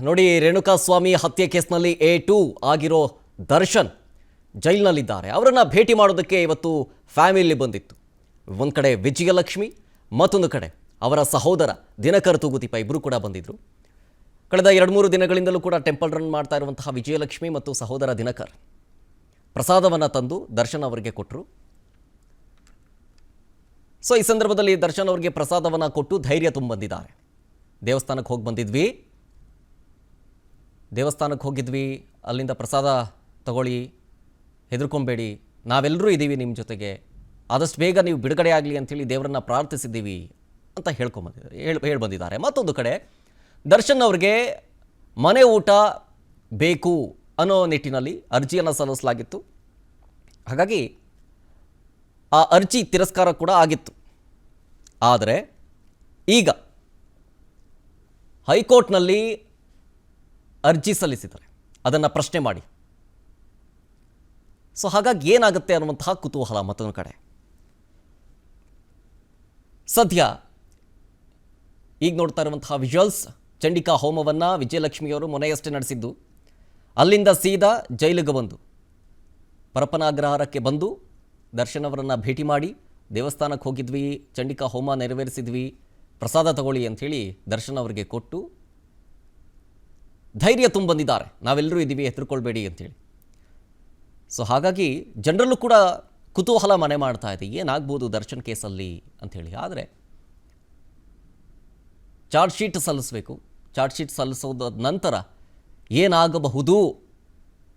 ನೋಡಿ, ರೇಣುಕಾಸ್ವಾಮಿ ಹತ್ಯೆ ಕೇಸ್ನಲ್ಲಿ A2 ಆಗಿರೋ ದರ್ಶನ್ ಜೈಲಿನಲ್ಲಿದ್ದಾರೆ. ಅವರನ್ನು ಭೇಟಿ ಮಾಡೋದಕ್ಕೆ ಇವತ್ತು ಫ್ಯಾಮಿಲಿ ಬಂದಿತ್ತು. ಒಂದು ಕಡೆ ವಿಜಯಲಕ್ಷ್ಮಿ, ಮತ್ತೊಂದು ಕಡೆ ಅವರ ಸಹೋದರ ದಿನಕರ್ ತೂಗುದೀಪ ಇಬ್ಬರು ಕೂಡ ಬಂದಿದ್ದರು. ಕಳೆದ 2-3 ದಿನಗಳಿಂದಲೂ ಕೂಡ ಟೆಂಪಲ್ ರನ್ ಮಾಡ್ತಾ ಇರುವಂತಹ ವಿಜಯಲಕ್ಷ್ಮಿ ಮತ್ತು ಸಹೋದರ ದಿನಕರ್ ಪ್ರಸಾದವನ್ನು ತಂದು ದರ್ಶನ್ ಅವರಿಗೆ ಕೊಟ್ಟರು. ಸೊ ಈ ಸಂದರ್ಭದಲ್ಲಿ ದರ್ಶನ್ ಅವರಿಗೆ ಪ್ರಸಾದವನ್ನು ಕೊಟ್ಟು ಧೈರ್ಯ ಬಂದಿದ್ದಾರೆ. ದೇವಸ್ಥಾನಕ್ಕೆ ಹೋಗಿದ್ವಿ, ಅಲ್ಲಿಂದ ಪ್ರಸಾದ ತಗೊಳ್ಳಿ, ಹೆದರ್ಕೊಂಬೇಡಿ, ನಾವೆಲ್ಲರೂ ಇದ್ದೀವಿ ನಿಮ್ಮ ಜೊತೆಗೆ, ಆದಷ್ಟು ಬೇಗ ನೀವು ಬಿಡುಗಡೆ ಆಗಲಿ ಅಂಥೇಳಿ ದೇವರನ್ನ ಪ್ರಾರ್ಥಿಸಿದ್ದೀವಿ ಅಂತ ಹೇಳಿ ಬಂದಿದ್ದಾರೆ. ಮತ್ತೊಂದು ಕಡೆ ದರ್ಶನ್ ಅವ್ರಿಗೆ ಮನೆ ಊಟ ಬೇಕು ಅನ್ನೋ ನಿಟ್ಟಿನಲ್ಲಿ ಅರ್ಜಿಯನ್ನು ಸಲ್ಲಿಸಲಾಗಿತ್ತು. ಹಾಗಾಗಿ ಆ ಅರ್ಜಿ ತಿರಸ್ಕಾರ ಕೂಡ ಆಗಿತ್ತು. ಆದರೆ ಈಗ ಹೈಕೋರ್ಟ್ನಲ್ಲಿ ಅರ್ಜಿ ಸಲ್ಲಿಸಿದ್ದಾರೆ, ಅದನ್ನು ಪ್ರಶ್ನೆ ಮಾಡಿ. ಸೊ ಹಾಗಾಗಿ ಏನಾಗುತ್ತೆ ಅನ್ನುವಂತಹ ಕುತೂಹಲ ಮತ್ತೊಂದು ಕಡೆ. ಸದ್ಯ ಈಗ ನೋಡ್ತಾ ಇರುವಂತಹ ವಿಜುವಲ್ಸ್, ಚಂಡಿಕಾ ಹೋಮವನ್ನು ವಿಜಯಲಕ್ಷ್ಮಿಯವರು ಮೊನ್ನೆಯಷ್ಟೇ ನಡೆಸಿದ್ದು. ಅಲ್ಲಿಂದ ಸೀದಾ ಜೈಲಿಗೆ ಬಂದು ಪರಪ್ಪನಾಗ್ರಹಾರಕ್ಕೆ ಬಂದು ದರ್ಶನ್ ಅವರನ್ನು ಭೇಟಿ ಮಾಡಿ, ದೇವಸ್ಥಾನಕ್ಕೆ ಹೋಗಿದ್ವಿ, ಚಂಡಿಕಾ ಹೋಮ ನೆರವೇರಿಸಿದ್ವಿ, ಪ್ರಸಾದ ತಗೊಳ್ಳಿ ಅಂಥೇಳಿ ದರ್ಶನ್ ಅವರಿಗೆ ಕೊಟ್ಟು ಧೈರ್ಯ ಬಂದಿದ್ದಾರೆ, ನಾವೆಲ್ಲರೂ ಇದ್ದೀವಿ, ಹೆದರ್ಕೊಳ್ಬೇಡಿ ಅಂಥೇಳಿ. ಸೊ ಹಾಗಾಗಿ ಜನರಲ್ಲೂ ಕೂಡ ಕುತೂಹಲ ಮನೆ ಮಾಡ್ತಾ ಇದೆ, ಏನಾಗ್ಬೋದು ದರ್ಶನ್ ಕೇಸಲ್ಲಿ ಅಂಥೇಳಿ. ಆದರೆ ಚಾರ್ಜ್ ಶೀಟ್ ಸಲ್ಲಿಸಬೇಕು, ಚಾರ್ಜ್ ಶೀಟ್ ಸಲ್ಲಿಸೋದ ನಂತರ ಏನಾಗಬಹುದು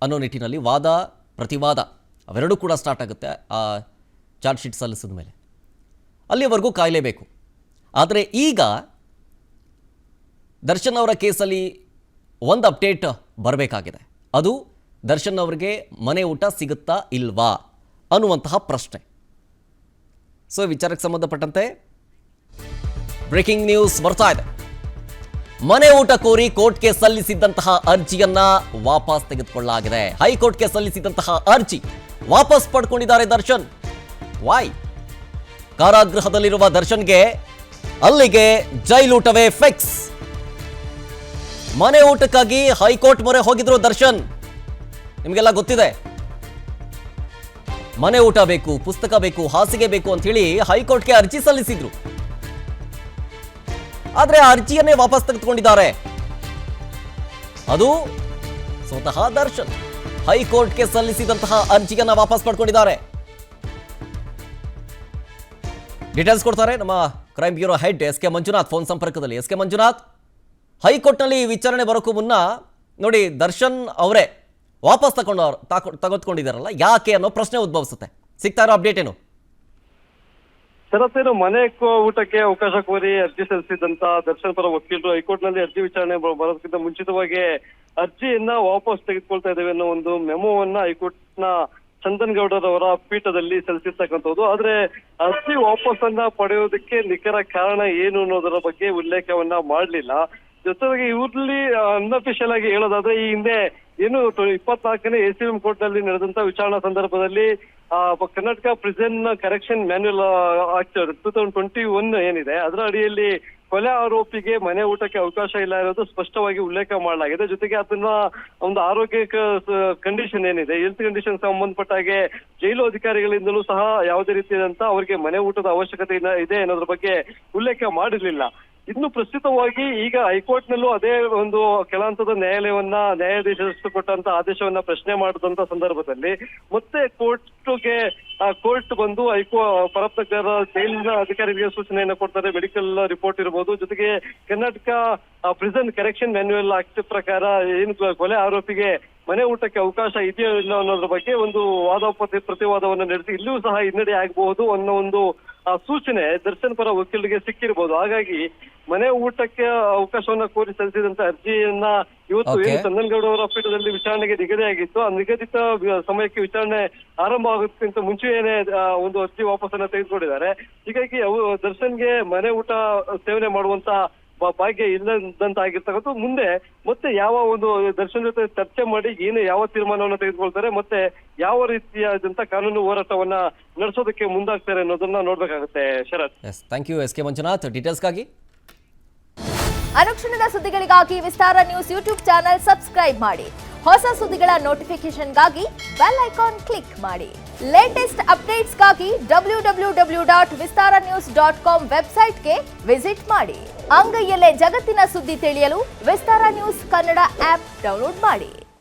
ಅನ್ನೋ ನಿಟ್ಟಿನಲ್ಲಿ ವಾದ ಪ್ರತಿವಾದ ಅವೆರಡೂ ಕೂಡ ಸ್ಟಾರ್ಟ್ ಆಗುತ್ತೆ. ಆ ಚಾರ್ಜ್ ಶೀಟ್ ಸಲ್ಲಿಸಿದ ಮೇಲೆ ಅಲ್ಲಿವರೆಗೂ ಕಾಯಲೇಬೇಕು. ಆದರೆ ಈಗ ದರ್ಶನ್ ಅವರ ಕೇಸಲ್ಲಿ ಒಂದು ಅಪ್ಡೇಟ್ ಬರಬೇಕಾಗಿದೆ. ಅದು ದರ್ಶನ್ ಅವರಿಗೆ ಮನೆ ಊಟ ಸಿಗುತ್ತಾ ಇಲ್ವಾ ಅನ್ನುವಂತಹ ಪ್ರಶ್ನೆ. ಸೊ ವಿಚಾರಕ್ಕೆ ಸಂಬಂಧಪಟ್ಟಂತೆ ಬ್ರೇಕಿಂಗ್ ನ್ಯೂಸ್ ಬರ್ತಾ ಇದೆ. ಮನೆ ಊಟ ಕೋರಿ ಕೋರ್ಟ್ಗೆ ಸಲ್ಲಿಸಿದ್ದಂತಹ ಅರ್ಜಿಯನ್ನ ವಾಪಸ್ ತೆಗೆದುಕೊಳ್ಳಲಾಗಿದೆ. ಹೈಕೋರ್ಟ್ಗೆ ಸಲ್ಲಿಸಿದಂತಹ ಅರ್ಜಿ ವಾಪಸ್ ಪಡ್ಕೊಂಡಿದ್ದಾರೆ ದರ್ಶನ್. ವೈ? ಕಾರಾಗೃಹದಲ್ಲಿರುವ ದರ್ಶನ್ಗೆ ಅಲ್ಲಿಗೆ ಜೈಲೂಟವೇ ಫಿಕ್ಸ್. ಮನೆ ಊಟಕ್ಕಾಗಿ ಹೈಕೋರ್ಟ್ ಮೊರೆ ಹೋಗಿದ್ರು ದರ್ಶನ್. ನಿಮಗೆಲ್ಲ ಗೊತ್ತಿದೆ, ಮನೆ ಊಟ ಬೇಕು, ಪುಸ್ತಕ ಬೇಕು, ಹಾಸಿಗೆ ಬೇಕು ಅಂತ ಹೇಳಿ ಹೈಕೋರ್ಟ್ಗೆ ಅರ್ಜಿ ಸಲ್ಲಿಸಿದ್ರು. ಆದ್ರೆ ಆ ಅರ್ಜಿಯನ್ನೇ ವಾಪಸ್ ತೆಗೆದುಕೊಂಡಿದ್ದಾರೆ. ಅದು ಸ್ವತಃ ದರ್ಶನ್ ಹೈಕೋರ್ಟ್ಗೆ ಸಲ್ಲಿಸಿದಂತಹ ಅರ್ಜಿಯನ್ನ ವಾಪಸ್ ಪಡ್ಕೊಂಡಿದ್ದಾರೆ. ಡೀಟೇಲ್ಸ್ ಕೊಡ್ತಾರೆ ನಮ್ಮ crime bureau head S K. Manjunath phone ಸಂಪರ್ಕದಲ್ಲಿ. ಎಸ್.ಕೆ. ಮಂಜುನಾಥ್, ಹೈಕೋರ್ಟ್ನಲ್ಲಿ ವಿಚಾರಣೆ ಬರೋಕ್ಕೂ ಮುನ್ನ ನೋಡಿ ದರ್ಶನ್ ಅವರೇ ವಾಪಸ್ ತೆಗೆದುಕೊಂಡಿದ್ದಾರಲ್ಲ, ಯಾಕೆ ಅನ್ನೋ ಪ್ರಶ್ನೆ ಉದ್ಭವಿಸುತ್ತೆ. ಸಿಗ್ತಾ ಇರೋ ಅಪ್ಡೇಟ್ ಏನು? ಶರತ್ತೇನು, ಮನೆ ಊಟಕ್ಕೆ ಅವಕಾಶ ಕೋರಿ ಅರ್ಜಿ ಸಲ್ಲಿಸಿದಂತ ದರ್ಶನ್ ಪರ ವಕೀಲರು ಹೈಕೋರ್ಟ್ನಲ್ಲಿ ಅರ್ಜಿ ವಿಚಾರಣೆ ಬರೋದಕ್ಕಿಂತ ಮುಂಚಿತವಾಗಿ ಅರ್ಜಿಯನ್ನ ವಾಪಸ್ ತೆಗೆದುಕೊಳ್ತಾ ಇದ್ದೇವೆ ಅನ್ನೋ ಒಂದು ಮೆಮೋವನ್ನ ಹೈಕೋರ್ಟ್ನ ಚಂದನ್ ಗೌಡರವರ ಪೀಠದಲ್ಲಿ ಸಲ್ಲಿಸಿರ್ತಕ್ಕಂಥದ್ದು. ಆದ್ರೆ ಅರ್ಜಿ ವಾಪಸ್ಸನ್ನ ಪಡೆಯೋದಕ್ಕೆ ನಿಖರ ಕಾರಣ ಏನು ಅನ್ನೋದರ ಬಗ್ಗೆ ಉಲ್ಲೇಖವನ್ನ ಮಾಡಲಿಲ್ಲ. ಜೊತೆಗೆ ಇವ್ರಲ್ಲಿ ಅನ್ಅಫಿಷಿಯಲ್ ಆಗಿ ಹೇಳೋದಾದ್ರೆ, ಈ ಹಿಂದೆ ಏನು 24ನೇ ACM ಕೋರ್ಟ್ ನಲ್ಲಿ ನಡೆದಂತ ವಿಚಾರಣಾ ಸಂದರ್ಭದಲ್ಲಿ Karnataka prison correction manual act 2021 ಏನಿದೆ, ಅದರ ಅಡಿಯಲ್ಲಿ ಕೊಲೆ ಆರೋಪಿಗೆ ಮನೆ ಊಟಕ್ಕೆ ಅವಕಾಶ ಇಲ್ಲ ಇರೋದು ಸ್ಪಷ್ಟವಾಗಿ ಉಲ್ಲೇಖ ಮಾಡಲಾಗಿದೆ. ಜೊತೆಗೆ ಅದನ್ನ ಒಂದು ಆರೋಗ್ಯ ಕಂಡೀಷನ್ ಏನಿದೆ, ಹೆಲ್ತ್ ಕಂಡೀಷನ್ ಸಂಬಂಧಪಟ್ಟ ಹಾಗೆ ಜೈಲು ಅಧಿಕಾರಿಗಳಿಂದಲೂ ಸಹ ಯಾವುದೇ ರೀತಿಯಾದಂತ ಅವರಿಗೆ ಮನೆ ಊಟದ ಅವಶ್ಯಕತೆ ಇದೆ ಅನ್ನೋದ್ರ ಬಗ್ಗೆ ಉಲ್ಲೇಖ ಮಾಡಿರ್ಲಿಲ್ಲ. ಇನ್ನು ಪ್ರಸ್ತುತವಾಗಿ ಈಗ ಹೈಕೋರ್ಟ್ ನಲ್ಲೂ ಅದೇ ಒಂದು ಕೆಳ ಹಂತದ ನ್ಯಾಯಾಲಯವನ್ನ ನ್ಯಾಯಾಧೀಶರು ಕೊಟ್ಟಂತ ಆದೇಶವನ್ನ ಪ್ರಶ್ನೆ ಮಾಡಿದಂತ ಸಂದರ್ಭದಲ್ಲಿ ಮತ್ತೆ ಕೋರ್ಟ್ ಬಂದು ಪರಪ್ಪನಗರ ಜೈಲಿನ ಅಧಿಕಾರಿಗಳಿಗೆ ಸೂಚನೆಯನ್ನ ಕೊಡ್ತಾರೆ. ಮೆಡಿಕಲ್ ರಿಪೋರ್ಟ್ ಇರಬಹುದು, ಜೊತೆಗೆ Karnataka prison correction manual act ಪ್ರಕಾರ ಏನು ಕೊಲೆ ಆರೋಪಿಗೆ ಮನೆ ಊಟಕ್ಕೆ ಅವಕಾಶ ಇದೆಯೋ ಇಲ್ಲ ಅನ್ನೋದ್ರ ಬಗ್ಗೆ ಒಂದು ಪ್ರತಿವಾದವನ್ನು ನಡೆಸಿ ಇಲ್ಲಿಯೂ ಸಹ ಹಿನ್ನಡೆ ಆಗಬಹುದು ಅನ್ನೋ ಒಂದು ಸೂಚನೆ ದರ್ಶನ್ ಪರ ವಕೀಲರಿಗೆ ಸಿಕ್ಕಿರಬಹುದು. ಹಾಗಾಗಿ ಮನೆ ಊಟಕ್ಕೆ ಅವಕಾಶವನ್ನ ಕೋರಿ ಸಲ್ಲಿಸಿದಂತ ಅರ್ಜಿಯನ್ನ ಇವತ್ತು ಏನು ಚಂದನ್ಗೌಡ ಅವರ ಪೀಠದಲ್ಲಿ ವಿಚಾರಣೆಗೆ ನಿಗದಿಯಾಗಿತ್ತು, ಆ ನಿಗದಿತ ಸಮಯಕ್ಕೆ ವಿಚಾರಣೆ ಆರಂಭ ಆಗೋದಕ್ಕಿಂತ ಮುಂಚೆಯೇ ಒಂದು ಅರ್ಜಿ ವಾಪಸ್ಸನ್ನ ತೆಗೆದುಕೊಂಡಿದ್ದಾರೆ. ಹೀಗಾಗಿ ದರ್ಶನ್ಗೆ ಮನೆ ಊಟ ಸೇವನೆ ಮಾಡುವಂತ ಭಾಗ್ಯ ಇಲ್ಲದಂತಾಗಿರ್ತಕ್ಕಂಥ ಮುಂದೆ ಮತ್ತೆ ಯಾವ ಒಂದು ದರ್ಶನ್ ಜೊತೆ ಚರ್ಚೆ ಮಾಡಿ ಯಾವ ತೀರ್ಮಾನವನ್ನ ತೆಗೆದುಕೊಳ್ತಾರೆ, ಮತ್ತೆ ಯಾವ ರೀತಿಯಾದಂತ ಕಾನೂನು ಹೋರಾಟವನ್ನ ನಡೆಸೋದಕ್ಕೆ ಮುಂದಾಗ್ತಾರೆ ಅನ್ನೋದನ್ನ ನೋಡ್ಬೇಕಾಗುತ್ತೆ. ಶರತ್, ಥ್ಯಾಂಕ್ ಯು ಎಸ್.ಕೆ. ಮಂಜುನಾಥ್ ಡೀಟೇಲ್ಸ್ಗಾಗಿ. ಅನುಕ್ಷಣದ ಸುದ್ದಿಗಳಿಗಾಗಿ ವಿಸ್ತಾರ ನ್ಯೂಸ್ ಯೂಟ್ಯೂಬ್ ಚಾನೆಲ್ ಸಬ್ಸ್ಕ್ರೈಬ್ ಮಾಡಿ. ಹೊಸ ಸುದ್ದಿಗಳ ನೋಟಿಫಿಕೇಶನ್ಗಾಗಿ ಬೆಲ್ ಐಕಾನ್ ಕ್ಲಿಕ್ ಮಾಡಿ. ಲೇಟೆಸ್ಟ್ ಅಪ್ಡೇಟ್ಸ್ಗಾಗಿ www.vistaranews.com ವೆಬ್ಸೈಟ್ಗೆ ವಿಸಿಟ್ ಮಾಡಿ. ಅಂಗೈಯಲ್ಲೇ ಜಗತ್ತಿನ ಸುದ್ದಿ ತಿಳಿಯಲು ವಿಸ್ತಾರ ನ್ಯೂಸ್ ಕನ್ನಡ ಆಪ್ ಡೌನ್ಲೋಡ್ ಮಾಡಿ.